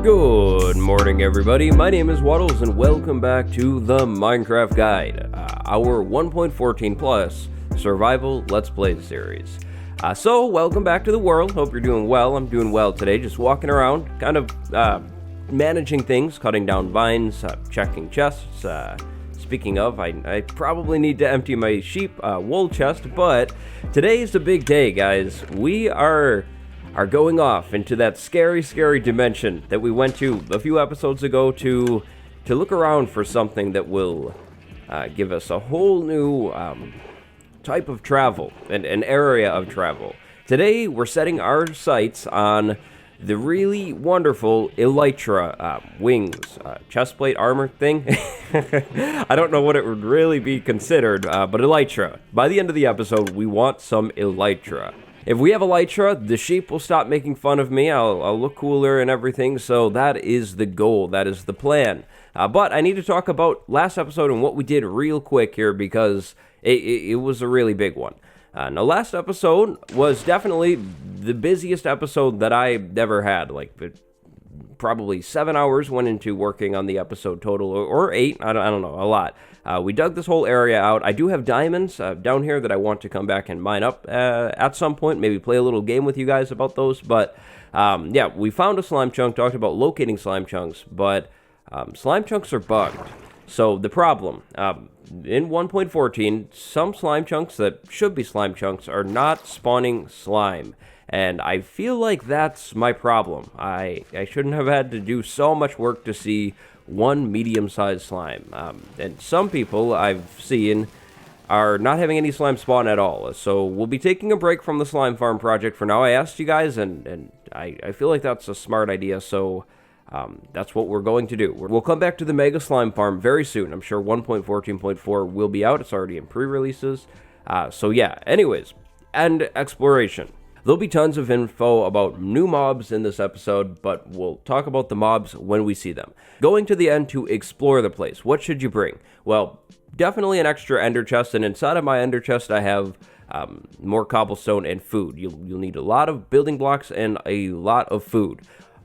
Good morning, everybody. My name is Wattles, and welcome back to the Minecraft Guide, our 1.14 plus survival Let's Play series. So, welcome back to the world. Hope you're doing well. I'm doing well today, just walking around, kind of managing things, cutting down vines, checking chests. Speaking of, I probably need to empty my sheep wool chest, but today's a big day, guys. We are going off into that scary dimension that we went to a few episodes ago to look around for something that will give us a whole new type of travel, an area of travel. Today, we're setting our sights on the really wonderful elytra wings, chestplate armor thing. I don't know what it would really be considered, but elytra. By the end of the episode, we want some elytra. If we have elytra, the sheep will stop making fun of me. I'll look cooler and everything, so that is the goal. That is the plan. But I need to talk about last episode and what we did real quick here because it was a really big one. Now, last episode was definitely the busiest episode that I've ever had. Probably 7 hours went into working on the episode total, or 8, I don't know, a lot. We dug this whole area out. I do have diamonds down here that I want to come back and mine up at some point, maybe play a little game with you guys about those, but yeah, we found a slime chunk, talked about locating slime chunks, but slime chunks are bugged. So the problem, in 1.14, some slime chunks that should be slime chunks are not spawning slime. And I feel like that's my problem. I shouldn't have had to do so much work to see one medium-sized slime. And some people I've seen are not having any slime spawn at all. So we'll be taking a break from the slime farm project for now. I asked you guys, and I feel like that's a smart idea, so that's what we're going to do. We'll come back to the Mega Slime Farm very soon. I'm sure 1.14.4 will be out. It's already in pre-releases. So yeah, anyways, and exploration. There'll be tons of info about new mobs in this episode, but we'll talk about the mobs when we see them. Going to the end to explore the place. What should you bring? Well, definitely an extra ender chest, and inside of my ender chest I have more cobblestone and food. You'll need a lot of building blocks and a lot of food.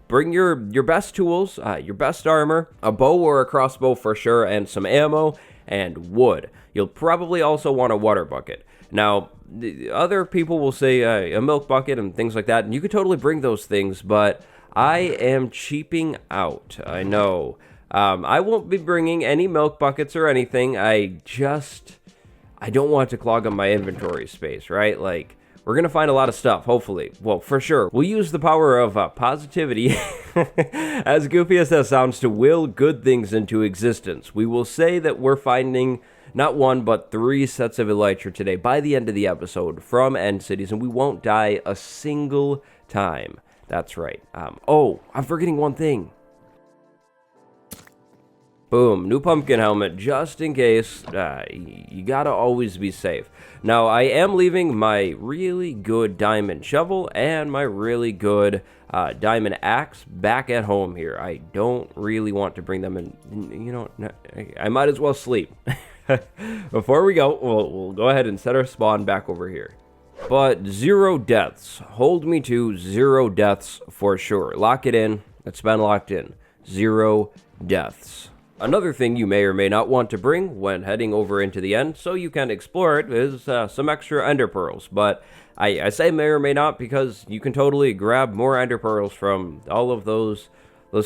Bring your best tools, your best armor, a bow or a crossbow for sure, and some ammo, and wood. You'll probably also want a water bucket. Now, other people will say a milk bucket and things like that, and you could totally bring those things, but I am cheaping out. I know. I won't be bringing any milk buckets or anything. I don't want to clog up my inventory space, right? Like, we're going to find a lot of stuff, hopefully. Well, for sure. We'll use the power of positivity, as goofy as that sounds, to will good things into existence. We will say that we're finding not one, but 3 sets of elytra today by the end of the episode from End Cities, and we won't die a single time. That's right. Oh, I'm forgetting one thing. Boom, new pumpkin helmet, just in case. You gotta always be safe. Now, I am leaving my really good diamond shovel and my really good diamond axe back at home here. I don't really want to bring them in. You know, I might as well sleep. Before we go, we'll go ahead and set our spawn back over here. But 0 deaths. Hold me to 0 deaths for sure. Lock it in. It's been locked in. 0 deaths. Another thing you may or may not want to bring when heading over into the end, so you can explore it, is some extra ender pearls. But I say may or may not because you can totally grab more ender pearls from all of those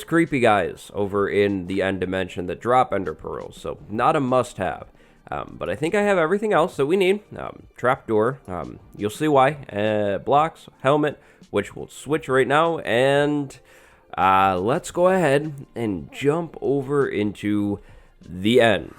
creepy guys over in the end dimension that drop ender pearls. So not a must-have. But I think I have everything else that we need. Trapdoor, you'll see why. Blocks, helmet, which we'll switch right now, and let's go ahead and jump over into the end.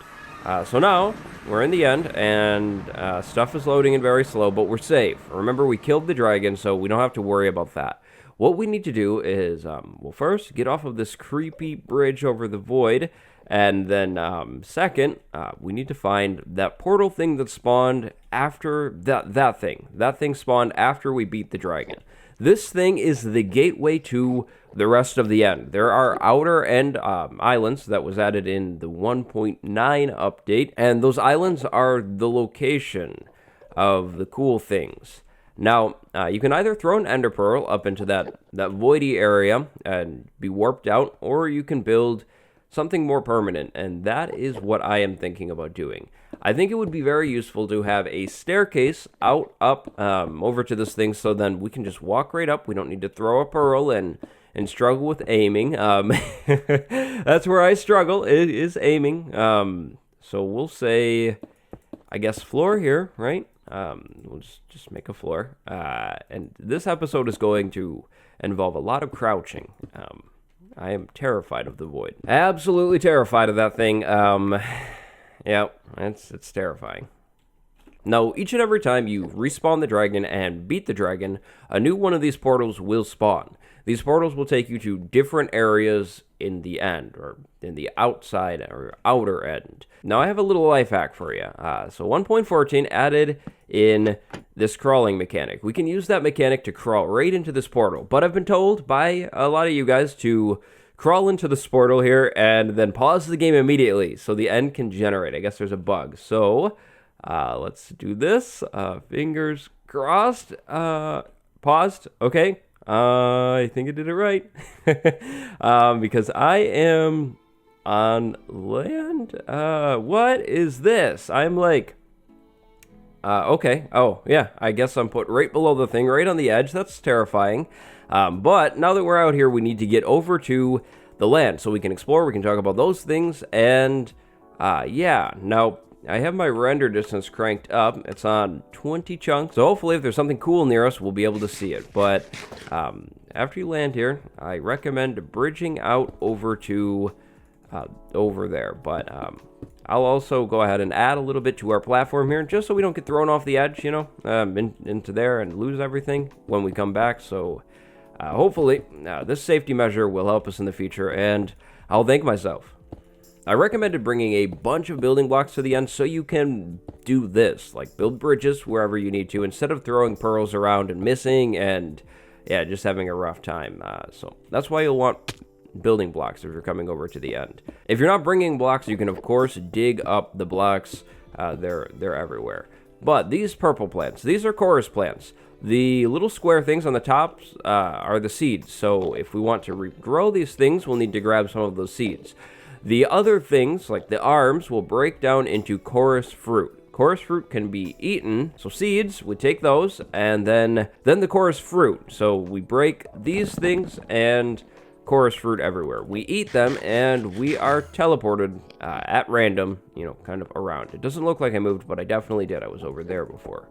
So now, we're in the end, and stuff is loading and very slow, but we're safe. Remember, we killed the dragon, so we don't have to worry about that. What we need to do is, well, first, get off of this creepy bridge over the void, and then, second, we need to find that portal thing that spawned after that thing. That thing spawned after we beat the dragon. This thing is the gateway to the rest of the end. There are outer end islands that was added in the 1.9 update, and those islands are the location of the cool things. Now, you can either throw an ender pearl up into that voidy area and be warped out, or you can build something more permanent, and that is what I am thinking about doing. I think it would be very useful to have a staircase up, over to this thing, so then we can just walk right up. We don't need to throw a pearl and struggle with aiming. That's where I struggle, is aiming. So we'll say, I guess, floor here, right? We'll just make a floor. And this episode is going to involve a lot of crouching. I am terrified of the void. Absolutely terrified of that thing. Yeah, it's terrifying. Now, each and every time you respawn the dragon and beat the dragon, a new one of these portals will spawn. These portals will take you to different areas in the end, or in the outside or outer end. Now, I have a little life hack for you. So 1.14 added in this crawling mechanic. We can use that mechanic to crawl right into this portal, but I've been told by a lot of you guys to crawl into this portal here and then pause the game immediately so the end can generate. I guess there's a bug. So let's do this. Fingers crossed. Paused. Okay. I think I did it right. Because I am on land. What is this? I'm like, okay. Oh, yeah. I guess I'm put right below the thing, right on the edge. That's terrifying. But now that we're out here, we need to get over to the land so we can explore. We can talk about those things. And, yeah. Now, I have my render distance cranked up. It's on 20 chunks. So hopefully if there's something cool near us, we'll be able to see it. But after you land here, I recommend bridging out over to over there. But I'll also go ahead and add a little bit to our platform here, just so we don't get thrown off the edge, you know, into there and lose everything when we come back. So hopefully this safety measure will help us in the future, and I'll thank myself. I recommended bringing a bunch of building blocks to the end so you can do this, like build bridges wherever you need to, instead of throwing pearls around and missing and, yeah, just having a rough time. So that's why you'll want building blocks if you're coming over to the end. If you're not bringing blocks, you can, of course, dig up the blocks. They're everywhere. But these purple plants, these are chorus plants. The little square things on the top are the seeds. So if we want to regrow these things, we'll need to grab some of those seeds. The other things, like the arms, will break down into chorus fruit. Chorus fruit can be eaten, so seeds, we take those, and then the chorus fruit. So we break these things and chorus fruit everywhere. We eat them, and we are teleported at random, you know, kind of around. It doesn't look like I moved, but I definitely did. I was over there before.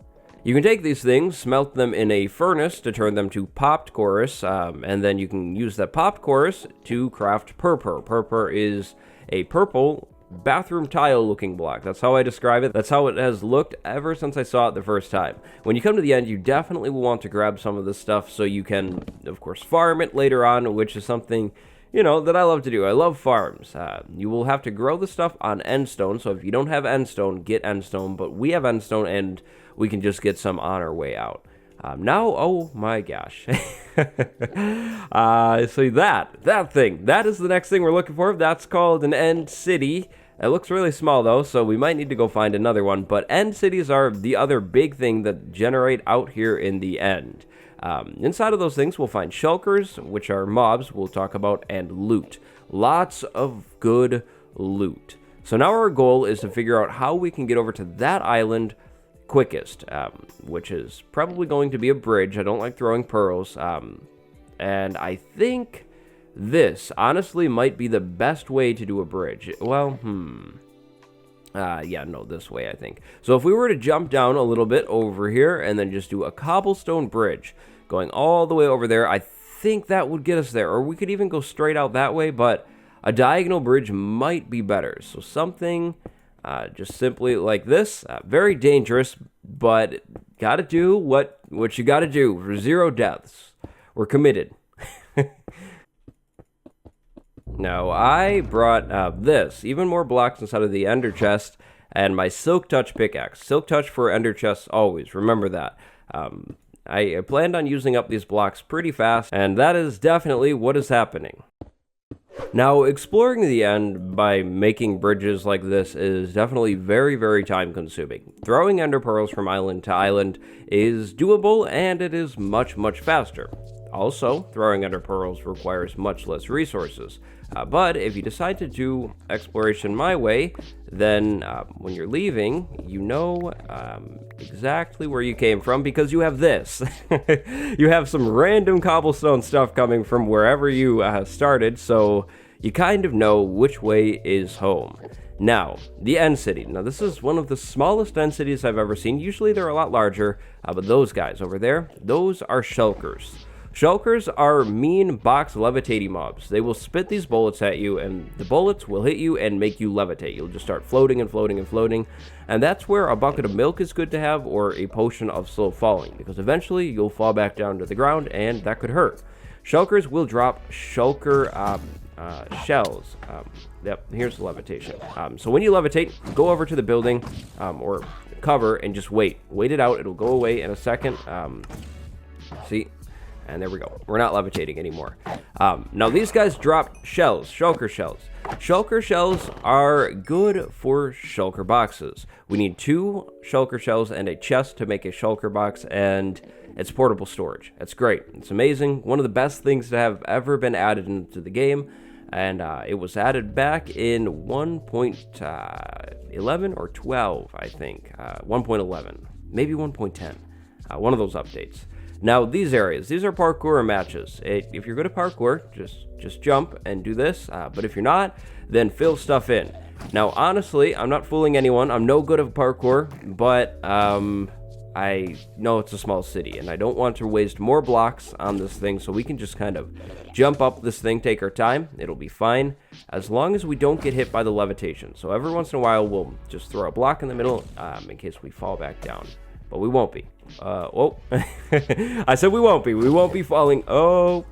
You can take these things, smelt them in a furnace to turn them to popped chorus, and then you can use that popped chorus to craft purpur. Purpur is a purple bathroom tile looking block. That's how I describe it. That's how it has looked ever since I saw it the first time. When you come to the end, you definitely will want to grab some of this stuff so you can, of course, farm it later on, which is something, you know, that I love to do. I love farms. You will have to grow the stuff on endstone, so if you don't have endstone, get endstone, but we have endstone, and we can just get some on our way out. Now, oh my gosh. So that thing, that is the next thing we're looking for. That's called an end city. It looks really small though, so we might need to go find another one. But end cities are the other big thing that generate out here in the end. Inside of those things, we'll find shulkers, which are mobs we'll talk about, and loot. Lots of good loot. So now our goal is to figure out how we can get over to that island quickest, which is probably going to be a bridge. I don't like throwing pearls, and I think this honestly might be the best way to do a bridge. Well, yeah, no, this way I think. So if we were to jump down a little bit over here and then just do a cobblestone bridge going all the way over there, I think that would get us there. Or we could even go straight out that way, but a diagonal bridge might be better. So something just simply like this, very dangerous, but gotta do what you gotta do for 0 deaths. We're committed. Now, I brought this, even more blocks inside of the ender chest, and my silk touch pickaxe. Silk touch for ender chests always, remember that. I planned on using up these blocks pretty fast, and that is definitely what is happening. Now, exploring the end by making bridges like this is definitely very, very time consuming. Throwing ender pearls from island to island is doable, and it is much, much faster. Also, throwing ender pearls requires much less resources. But if you decide to do exploration my way, then when you're leaving, you know exactly where you came from because you have this. You have some random cobblestone stuff coming from wherever you started, so you kind of know which way is home. Now, the end city. Now, this is one of the smallest end cities I've ever seen. Usually they're a lot larger, but those guys over there, those are shulkers. Shulkers are mean box levitating mobs. They will spit these bullets at you, and the bullets will hit you and make you levitate. You'll just start floating and floating and floating, and that's where a bucket of milk is good to have, or a potion of slow falling, because eventually you'll fall back down to the ground, and that could hurt. Shulkers will drop shulker shells. Yep, here's the levitation. So when you levitate, go over to the building or cover and just wait. Wait it out. It'll go away in a second. See? And there we go. We're not levitating anymore. Now, these guys drop shells, shulker shells. Shulker shells are good for shulker boxes. We need 2 shulker shells and a chest to make a shulker box, and it's portable storage. It's great. It's amazing. One of the best things to have ever been added into the game, and it was added back in 1.11 or 12, I think. 1.11, maybe 1.10. One of those updates. Now, these areas, these are parkour matches. If you're good at parkour, just jump and do this. But if you're not, then fill stuff in. Now, honestly, I'm not fooling anyone. I'm no good at parkour, but I know it's a small city, and I don't want to waste more blocks on this thing, so we can just kind of jump up this thing, take our time. It'll be fine, as long as we don't get hit by the levitation. So every once in a while, we'll just throw a block in the middle in case we fall back down. But we won't be. Whoa. I said we won't be. We won't be falling. Oh.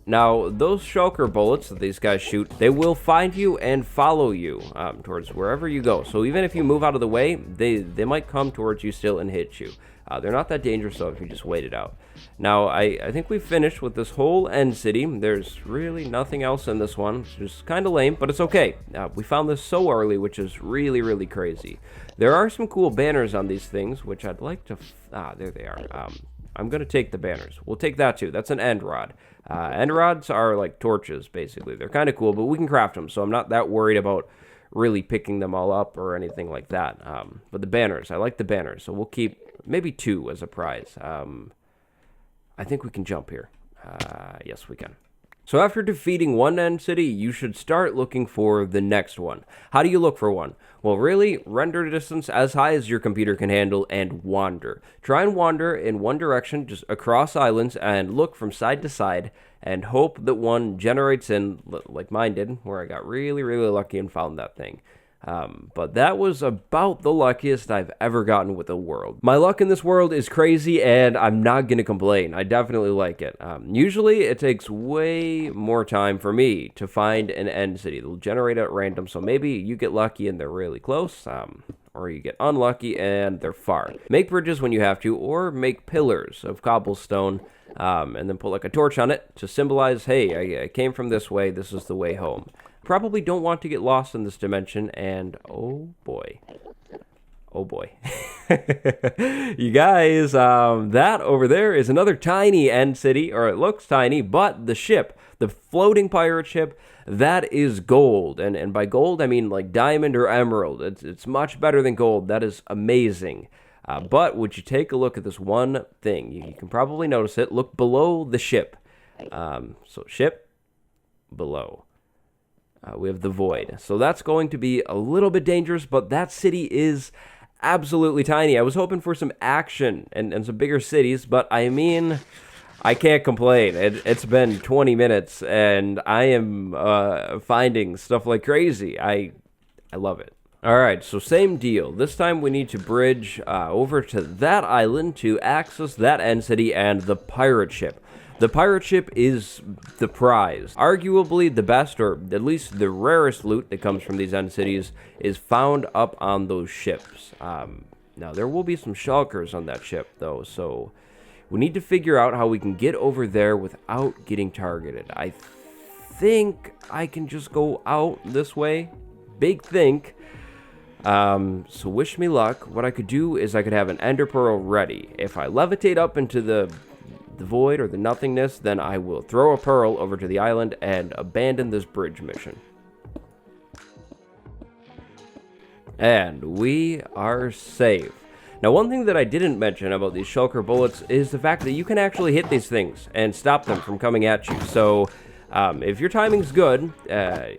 Now, those shulker bullets that these guys shoot, they will find you and follow you towards wherever you go. So even if you move out of the way, they might come towards you still and hit you. They're not that dangerous, though, if you just wait it out. Now, I think we've finished with this whole end city. There's really nothing else in this one. It's just kind of lame, but it's okay. We found this so early, which is really, really crazy. There are some cool banners on these things, which I'd like to... there they are. I'm going to take the banners. We'll take that, too. That's an end rod. End rods are like torches, basically. They're kind of cool, but we can craft them, so I'm not that worried about really picking them all up or anything like that. But the banners, I like the banners, so we'll keep maybe 2 as a prize. I think we can jump here. Yes, we can. So after defeating one end city, you should start looking for the next one. How do you look for one? Well, really, render distance as high as your computer can handle and wander. Try and wander in one direction, just across islands, and look from side to side, and hope that one generates in, like mine did, where I got really, really lucky and found that thing. But that was about the luckiest I've ever gotten with the world. My luck in this world is crazy, and I'm not going to complain. I definitely like it. Usually, it takes way more time for me to find an end city. They'll generate at random, so maybe you get lucky and they're really close, or you get unlucky and they're far. Make bridges when you have to, or make pillars of cobblestone, and then put like a torch on it to symbolize, hey, I came from this way, this is the way home. Probably don't want to get lost in this dimension, and oh boy. Oh boy. You guys, that over there is another tiny end city, or it looks tiny, but the ship, the floating pirate ship, that is gold. And by gold, I mean like diamond or emerald. It's much better than gold. That is amazing. But would you take a look at this one thing? You can probably notice it. Look below the ship. So ship, below. We have the void. So that's going to be a little bit dangerous, but that city is absolutely tiny. I was hoping for some action and some bigger cities, but I mean, I can't complain. It's been 20 minutes, and I am finding stuff like crazy. I love it. All right, so same deal. This time we need to bridge over to that island to access that end city and the pirate ship. The pirate ship is the prize. Arguably the best, or at least the rarest loot that comes from these end cities is found up on those ships. Now, there will be some shulkers on that ship, though, so we need to figure out how we can get over there without getting targeted. I think I can just go out this way. Big think. So wish me luck. What I could do is I could have an ender pearl ready. If I levitate up into the void or the nothingness, then I will throw a pearl over to the island and abandon this bridge mission. And we are safe. Now, one thing that I didn't mention about these shulker bullets is the fact that you can actually hit these things and stop them from coming at you. So if your timing's good,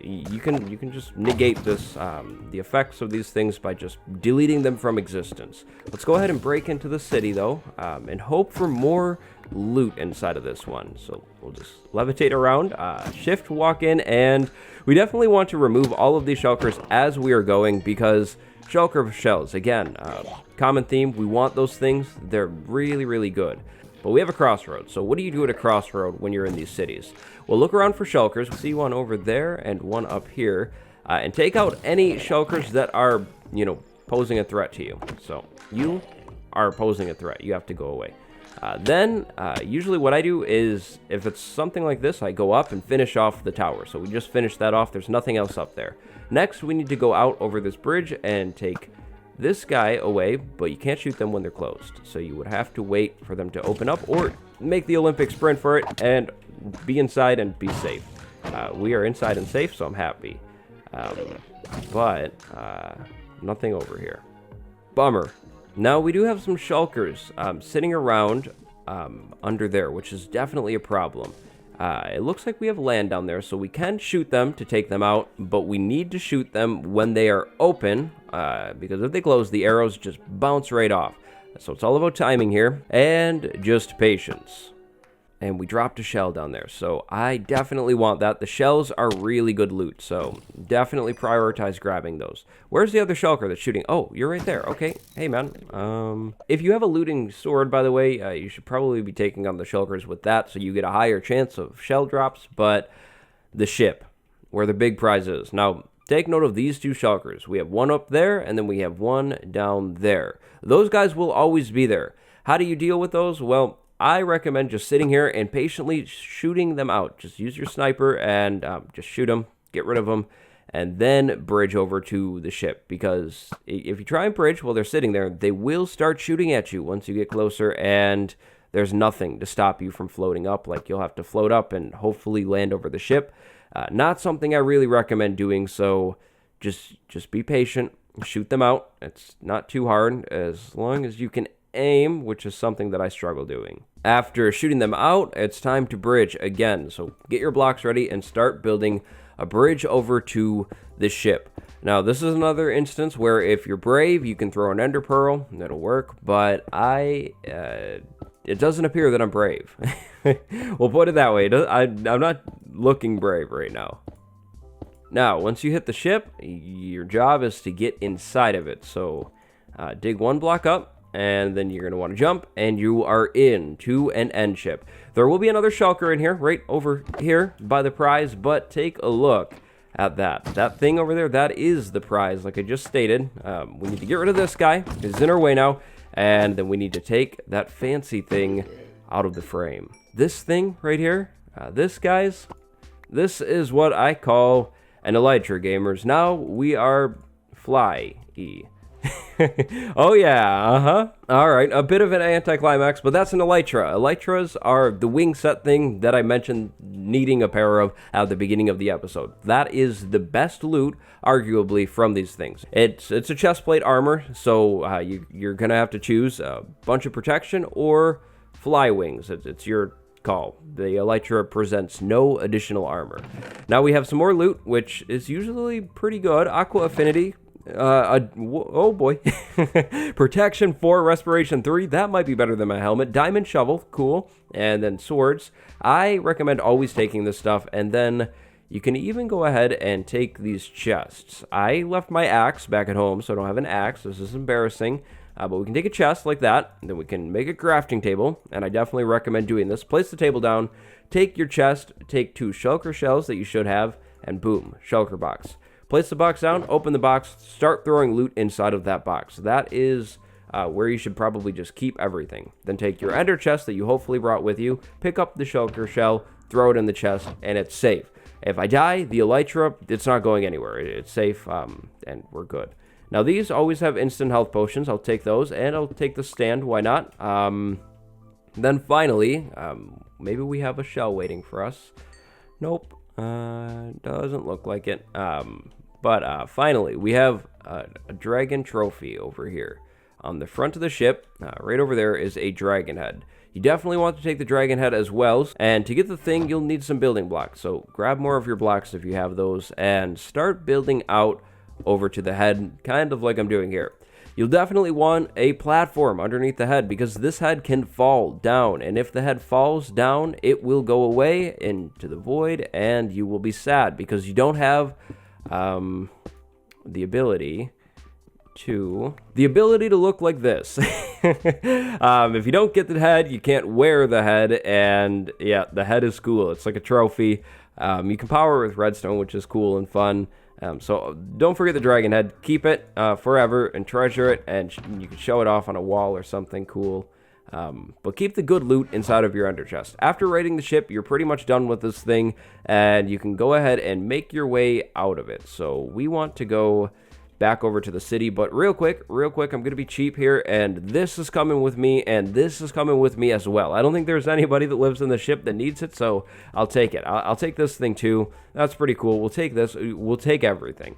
you can just negate this the effects of these things by just deleting them from existence. Let's go ahead and break into the city, though, and hope for more loot inside of this one. So we'll just levitate around, shift, walk in, and we definitely want to remove all of these shulkers as we are going, because shulker shells, again, common theme, we want those things. They're really, really good. But we have a crossroad, so what do you do at a crossroad when you're in these cities? Well, look around for shulkers. We see one over there and one up here, and take out any shulkers that are, posing a threat to you. So you are posing a threat. You have to go away. Then, usually what I do is, if it's something like this, I go up and finish off the tower. So we just finished that off. There's nothing else up there. Next, we need to go out over this bridge and take this guy away, but you can't shoot them when they're closed. So you would have to wait for them to open up or make the Olympic sprint for it and be inside and be safe. We are inside and safe, so I'm happy. But nothing over here. Bummer. Now, we do have some shulkers sitting around under there, which is definitely a problem. It looks like we have land down there, so we can shoot them to take them out, but we need to shoot them when they are open, because if they close, the arrows just bounce right off. So it's all about timing here, and just patience. And we dropped a shell down there, so I definitely want that. The shells are really good loot, so definitely prioritize grabbing those. Where's the other shulker that's shooting? Oh, you're right there. Okay. Hey, man. If you have a looting sword, by the way, you should probably be taking on the shulkers with that, so you get a higher chance of shell drops. But the ship, where the big prize is. Now, take note of these two shulkers. We have one up there, and then we have one down there. Those guys will always be there. How do you deal with those? Well, I recommend just sitting here and patiently shooting them out. Just use your sniper and just shoot them, get rid of them, and then bridge over to the ship. Because if you try and bridge while they're sitting there, they will start shooting at you once you get closer, and there's nothing to stop you from floating up. Like, you'll have to float up and hopefully land over the ship. Not something I really recommend doing, so just be patient. Shoot them out. It's not too hard, as long as you can aim, which is something that I struggle doing. After shooting them out, it's time to bridge again. So get your blocks ready and start building a bridge over to the ship. Now, this is another instance where if you're brave, you can throw an ender pearl, and it'll work, but it doesn't appear that I'm brave. We'll put it that way. I'm not looking brave right now. Now, once you hit the ship, your job is to get inside of it. So dig one block up, and then you're going to want to jump, and you are into an end ship. There will be another shulker in here, right over here by the prize, but take a look at that. That thing over there, that is the prize, like I just stated. We need to get rid of this guy. He's in our way now, and then we need to take that fancy thing out of the frame. This thing right here, this, guys, this is what I call an elytra, gamers. Now we are fly-y. Oh yeah, Alright, a bit of an anticlimax, but that's an elytra. Elytras are the wing set thing that I mentioned needing a pair of at the beginning of the episode. That is the best loot, arguably, from these things. It's a chestplate armor, so you're gonna have to choose a bunch of protection or fly wings. It's your call. The elytra presents no additional armor. Now we have some more loot, which is usually pretty good. Aqua Affinity. Oh boy. Protection 4, Respiration 3. That might be better than my helmet. Diamond Shovel. Cool. And then swords. I recommend always taking this stuff. And then you can even go ahead and take these chests. I left my axe back at home, so I don't have an axe. This is embarrassing. But we can take a chest like that. And then we can make a crafting table. And I definitely recommend doing this. Place the table down. Take your chest. Take 2 shulker shells that you should have. And boom. Shulker box. Place the box down, open the box, start throwing loot inside of that box. That is where you should probably just keep everything. Then take your ender chest that you hopefully brought with you, pick up the shulker shell, throw it in the chest, and it's safe. If I die, the elytra, it's not going anywhere. It's safe, and we're good. Now, these always have instant health potions. I'll take those, and I'll take the stand. Why not? Then finally, maybe we have a shell waiting for us. Nope. Doesn't look like it. But finally, we have a dragon trophy over here. On the front of the ship, right over there, is a dragon head. You definitely want to take the dragon head as well. And to get the thing, you'll need some building blocks. So grab more of your blocks if you have those, and start building out over to the head, kind of like I'm doing here. You'll definitely want a platform underneath the head, because this head can fall down. And if the head falls down, it will go away into the void, and you will be sad because you don't have the ability to look like this. If you don't get the head, you can't wear the head, and yeah, the head is cool. It's like a trophy. You can power it with redstone, which is cool and fun. So don't forget the dragon head. Keep it forever and treasure it, and you can show it off on a wall or something cool. But keep the good loot inside of your ender chest. After raiding the ship, you're pretty much done with this thing, and you can go ahead and make your way out of it. So we want to go back over to the city, but real quick, I'm gonna be cheap here, and this is coming with me, and this is coming with me as well. I don't think there's anybody that lives in the ship that needs it, so I'll take it. I'll take this thing too. That's pretty cool. We'll take this. We'll take everything.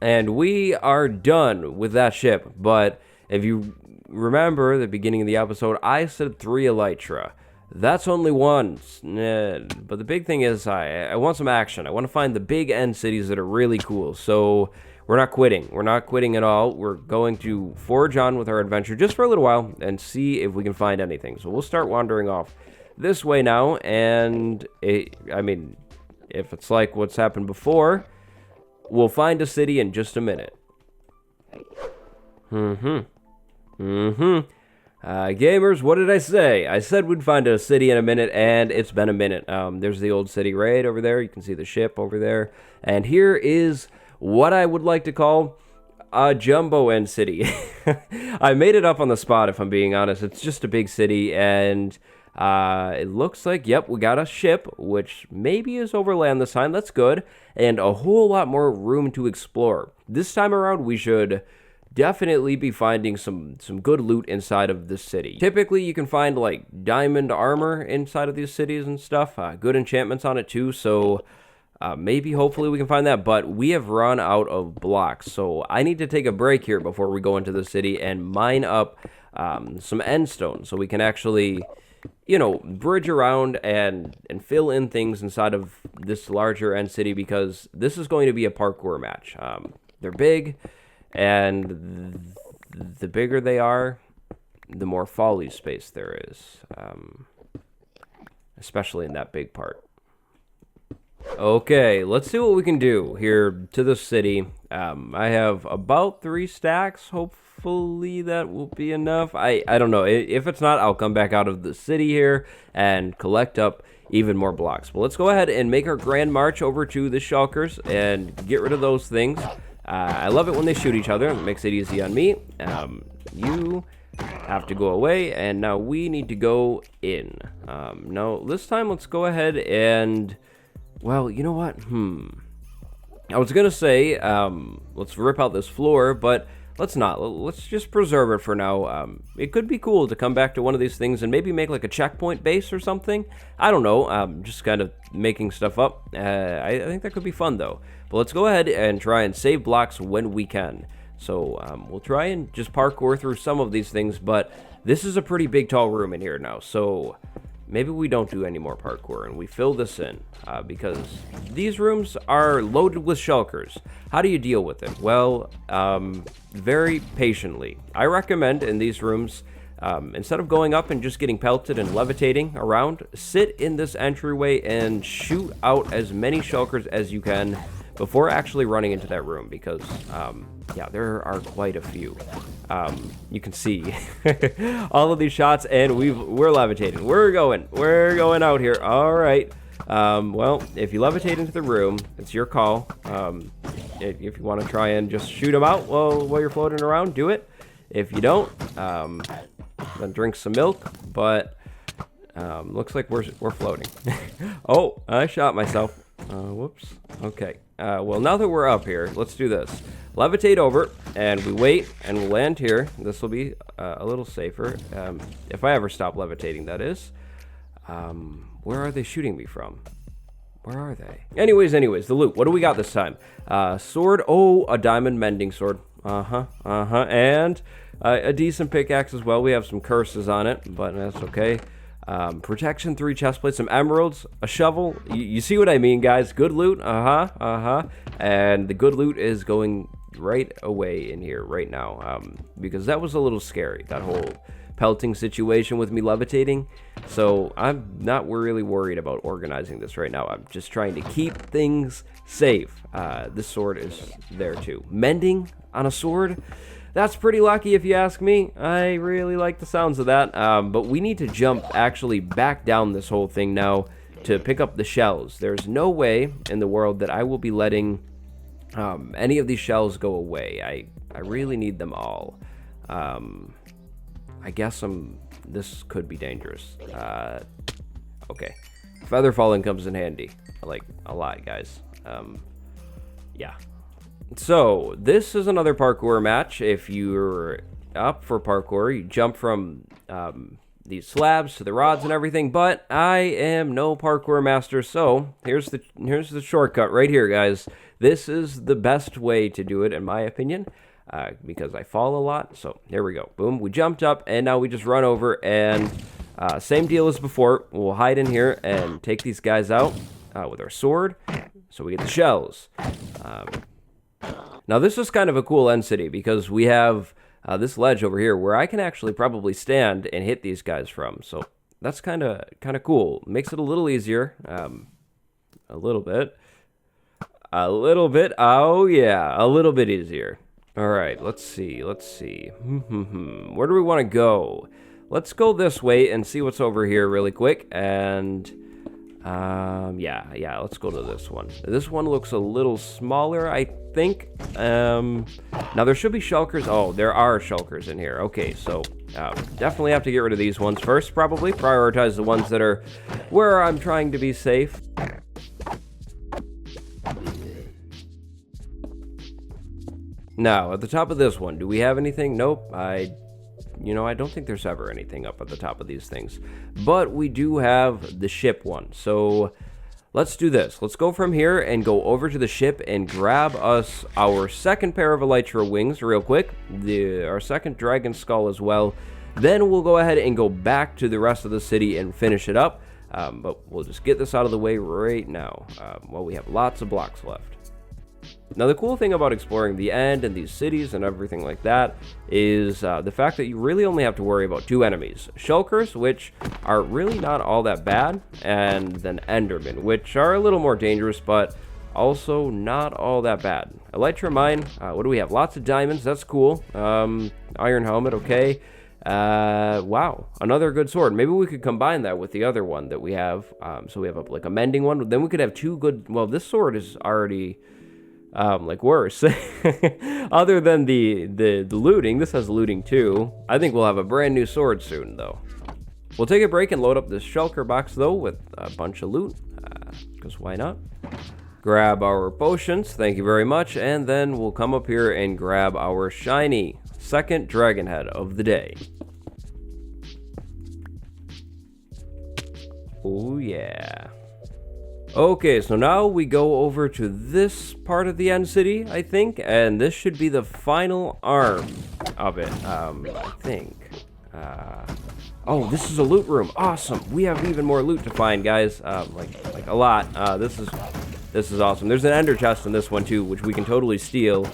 And we are done with that ship. But if you remember the beginning of the episode, I said 3 elytra. That's only one. But the big thing is I want some action. I want to find the big end cities that are really cool. So we're not quitting. We're not quitting at all. We're going to forge on with our adventure just for a little while and see if we can find anything. So we'll start wandering off this way now. And, I mean, if it's like what's happened before, we'll find a city in just a minute. Gamers, what did I say? I said we'd find a city in a minute, and it's been a minute. There's the old city right over there. You can see the ship over there. And here is what I would like to call a jumbo end city. I made it up on the spot, if I'm being honest. It's just a big city, and it looks like, yep, we got a ship, which maybe is overland this time. That's good. And a whole lot more room to explore. This time around, we should definitely be finding some good loot inside of this city. Typically, you can find like diamond armor inside of these cities and stuff. Good enchantments on it too, so maybe, hopefully, we can find that. But we have run out of blocks, so I need to take a break here before we go into the city and mine up some end stone, so we can actually, you know, bridge around and fill in things inside of this larger end city, because this is going to be a parkour match. They're big. And the bigger they are, the more folly space there is, especially in that big part. Okay, let's see what we can do here to the city. I have about 3 stacks. Hopefully that will be enough. I don't know. If it's not, I'll come back out of the city here and collect up even more blocks. But let's go ahead and make our grand march over to the shulkers and get rid of those things. I love it when they shoot each other. It makes it easy on me. You have to go away, and now we need to go in. No, this time let's go ahead and, well, you know what? I was gonna say, let's rip out this floor, but let's not. Let's just preserve it for now. It could be cool to come back to one of these things and maybe make like a checkpoint base or something. I don't know. Just kind of making stuff up. I think that could be fun though. But let's go ahead and try and save blocks when we can. So we'll try and just parkour through some of these things, but this is a pretty big tall room in here now. So maybe we don't do any more parkour and we fill this in, because these rooms are loaded with shulkers. How do you deal with it? Well, very patiently. I recommend in these rooms, instead of going up and just getting pelted and levitating around, sit in this entryway and shoot out as many shulkers as you can before actually running into that room, because yeah, there are quite a few. You can see all of these shots, and we're levitating. We're going out here. All right. Well, if you levitate into the room, it's your call. If you want to try and just shoot them out while you're floating around, do it. If you don't, then drink some milk. But Looks like we're floating. Oh, I shot myself. Whoops. Okay. Well, now that we're up here, let's do this. Levitate over, and we wait, and we'll land here. This will be a little safer. If I ever stop levitating, that is. Where are they shooting me from? Where are they? Anyways, the loot. What do we got this time? Sword. Oh, a diamond mending sword. And a decent pickaxe as well. We have some curses on it, but that's okay. Protection, 3 chest plates, some emeralds, a shovel. You see what I mean, guys? Good loot. And the good loot is going right away in here right now, because that was a little scary, that whole pelting situation with me levitating. So I'm not really worried about organizing this right now. I'm just trying to keep things safe. This sword is there too. Mending on a sword, that's pretty lucky if you ask me. I really like the sounds of that. But we need to jump actually back down this whole thing now to pick up the shells. There's no way in the world that I will be letting any of these shells go away. I really need them all. I guess this could be dangerous. Okay. Feather falling comes in handy. Like, a lot, guys. Yeah. So, this is another parkour match. If you're up for parkour, you jump from these slabs to the rods and everything, but I am no parkour master, so here's the shortcut right here, guys. This is the best way to do it, in my opinion. Because I fall a lot. So there we go. Boom. We jumped up, and now we just run over, and same deal as before. We'll hide in here and take these guys out with our sword, so we get the shells. Now this is kind of a cool end city because we have this ledge over here where I can actually probably stand and hit these guys from. So that's kind of cool. Makes it a little easier. A little bit. Oh yeah, a little bit easier. All right, let's see. Where do we want to go? Let's go this way and see what's over here really quick. And yeah, let's go to this one. This one looks a little smaller, I think. Now there should be shulkers. Oh, there are shulkers in here. Okay, so definitely have to get rid of these ones first, probably. Prioritize the ones that are where I'm trying to be safe. Now, at the top of this one, do we have anything? Nope. I don't think there's ever anything up at the top of these things. But we do have the ship one. So, let's do this. Let's go from here and go over to the ship and grab us our second pair of elytra wings real quick. Our second dragon skull as well. Then we'll go ahead and go back to the rest of the city and finish it up. But we'll just get this out of the way right now. While we have lots of blocks left. Now, the cool thing about exploring the end and these cities and everything like that is the fact that you really only have to worry about 2 enemies. Shulkers, which are really not all that bad, and then Endermen, which are a little more dangerous, but also not all that bad. Elytra mine, what do we have? Lots of diamonds, that's cool. Iron helmet, okay. Wow, another good sword. Maybe we could combine that with the other one that we have. So we have like a mending one, then we could have 2 good... Well, this sword is already... like worse. Other than the looting, this has looting too. I think we'll have a brand new sword soon though. We'll take a break and load up this shulker box though with a bunch of loot, because why not? Grab our potions, thank you very much, and then we'll come up here and grab our shiny second dragon head of the day. Oh yeah. Okay, so now we go over to this part of the end city, I think, and this should be the final arm of it, I think. Oh, this is a loot room. Awesome. We have even more loot to find, guys. Like a lot. This is awesome. There's an ender chest in this one too, which we can totally steal.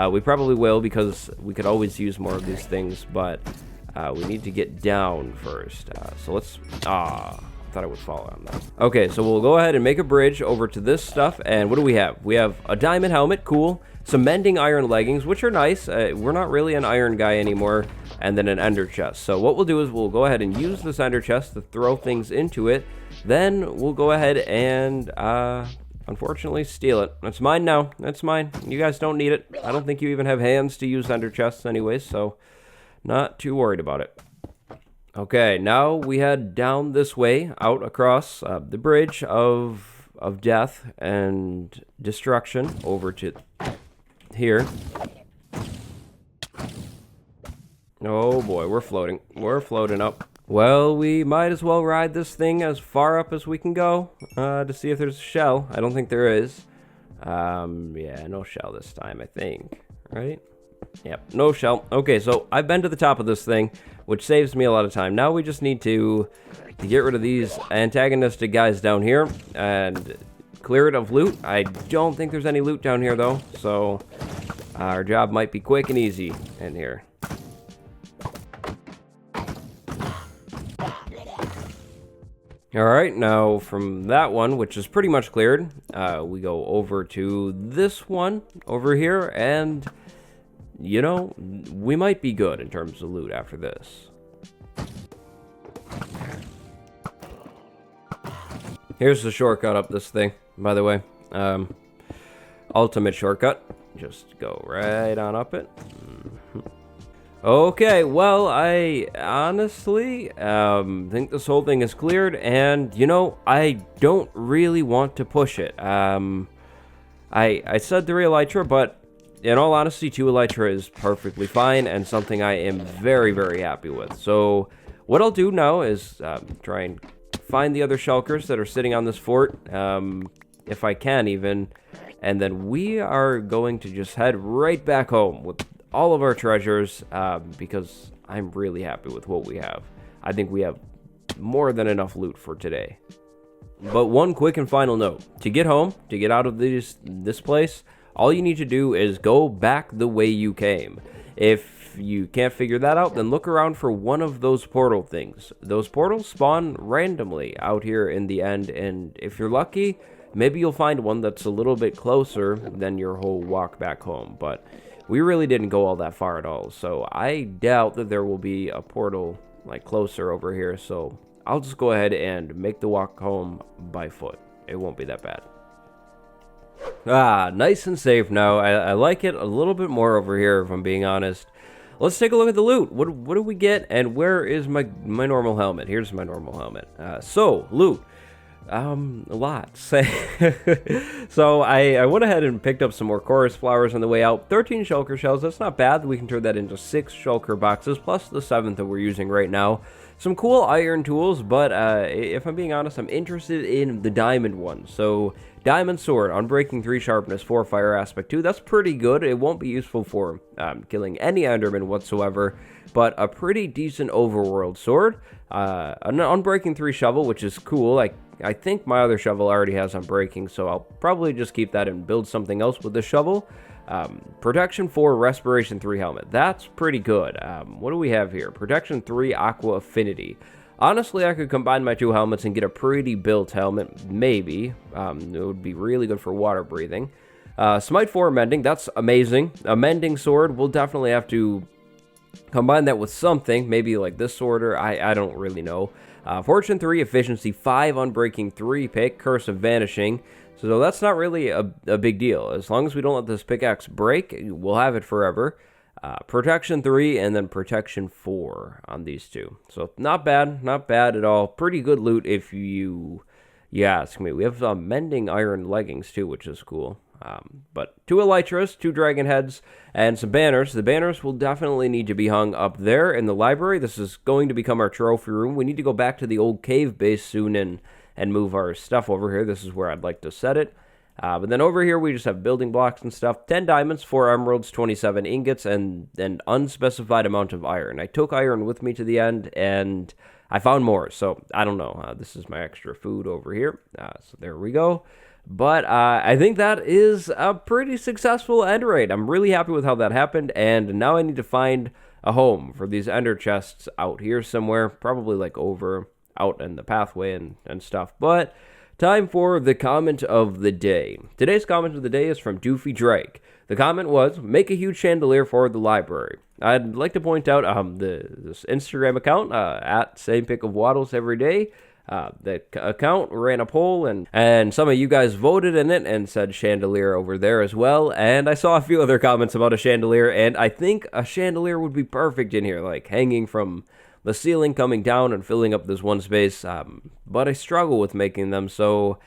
We probably will because we could always use more of these things, but we need to get down first. So let's... I thought I would fall on that. Okay, so we'll go ahead and make a bridge over to this stuff. And what do we have? We have a diamond helmet, cool. Some mending iron leggings, which are nice. We're not really an iron guy anymore. And then an ender chest. So what we'll do is we'll go ahead and use this ender chest to throw things into it. Then we'll go ahead and, unfortunately, steal it. It's mine now. That's mine. You guys don't need it. I don't think you even have hands to use ender chests anyways, so not too worried about it. Okay, now we head down this way, out across the bridge of death and destruction over to here. Oh boy, we're floating. We're floating up. Well, we might as well ride this thing as far up as we can go to see if there's a shell. I don't think there is. Yeah, no shell this time, I think. Right? Yep, no shell. Okay, so I've been to the top of this thing, which saves me a lot of time. Now we just need to get rid of these antagonistic guys down here and clear it of loot. I don't think there's any loot down here, though, so our job might be quick and easy in here. Alright, now from that one, which is pretty much cleared, we go over to this one over here, and, you know, we might be good in terms of loot after this. Here's the shortcut up this thing, by the way. Ultimate shortcut. Just go right on up it. Okay, well, I honestly think this whole thing is cleared, and, you know, I don't really want to push it. I said 3 elytra, but in all honesty, 2 elytra is perfectly fine and something I am very, very happy with. So what I'll do now is try and find the other shulkers that are sitting on this fort, if I can even, and then we are going to just head right back home with all of our treasures, because I'm really happy with what we have. I think we have more than enough loot for today. But one quick and final note. To get home, to get out of this place, all you need to do is go back the way you came. If you can't figure that out, then look around for one of those portal things. Those portals spawn randomly out here in the end, and if you're lucky, maybe you'll find one that's a little bit closer than your whole walk back home. But we really didn't go all that far at all, so I doubt that there will be a portal like closer over here, so I'll just go ahead and make the walk home by foot. It won't be that bad. Ah, nice and safe now. I like it a little bit more over here, if I'm being honest. Let's take a look at the loot. What do we get, and where is my normal helmet? Here's my normal helmet. So, loot. Lots. So I went ahead and picked up some more chorus flowers on the way out. 13 shulker shells, that's not bad. We can turn that into 6 shulker boxes, plus the 7th that we're using right now. Some cool iron tools, but if I'm being honest, I'm interested in the diamond one. So, diamond sword, unbreaking 3, sharpness 4, fire aspect 2. That's pretty good. It won't be useful for killing any enderman whatsoever, but a pretty decent overworld sword. An unbreaking 3 shovel, which is cool. I think my other shovel already has unbreaking, so I'll probably just keep that and build something else with this shovel. Protection 4, respiration 3 helmet. That's pretty good. What do we have here? Protection 3, aqua affinity. Honestly, I could combine my 2 helmets and get a pretty built helmet, maybe. It would be really good for water breathing. Smite 4, mending. That's amazing. A mending sword, we'll definitely have to combine that with something, maybe like this sword, or I don't really know. Fortune 3, efficiency 5, unbreaking 3 pick, curse of vanishing. So that's not really a big deal. As long as we don't let this pickaxe break, we'll have it forever. Protection 3 and then protection 4 on these two. So not bad at all. Pretty good loot if you ask me. We have mending iron leggings too, which is cool. But 2 elytras, 2 dragon heads, and some banners. The banners will definitely need to be hung up there in the library. This is going to become our trophy room. We need to go back to the old cave base soon and move our stuff over here. This is where I'd like to set it. But then over here we just have building blocks and stuff. 10 diamonds, 4 emeralds, 27 ingots, and an unspecified amount of iron. I took iron with me to the end, and I found more. So I don't know. This is my extra food over here. So there we go. But I think that is a pretty successful end raid. I'm really happy with how that happened, and now I need to find a home for these ender chests out here somewhere, probably like over out in the pathway and stuff. But time for the comment of the day. Today's comment of the day is from Doofy Drake. The comment was, make a huge chandelier for the library. I'd like to point out this Instagram account, at same pick of wattles every day. The account ran a poll, and some of you guys voted in it and said chandelier over there as well. And I saw a few other comments about a chandelier, and I think a chandelier would be perfect in here, like hanging from the ceiling coming down and filling up this one space, but I struggle with making them, so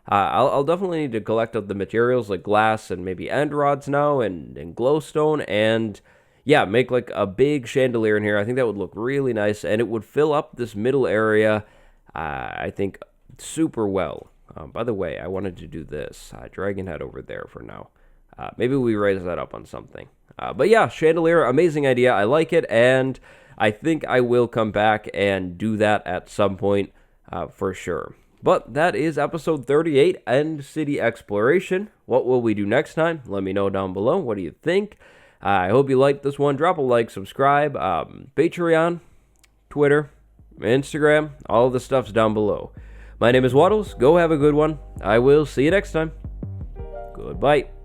I'll definitely need to collect up the materials like glass and maybe end rods now and glowstone, and yeah, make like a big chandelier in here. I think that would look really nice, and it would fill up this middle area, I think, super well. By the way, I wanted to do this. Dragon head over there for now. Maybe we raise that up on something. But yeah, chandelier, amazing idea. I like it, and I think I will come back and do that at some point for sure. But that is episode 38, End City Exploration. What will we do next time? Let me know down below. What do you think? I hope you liked this one. Drop a like, subscribe, Patreon, Twitter, Instagram, all the stuff's down below. My name is Wattles. Go have a good one. I will see you next time. Goodbye.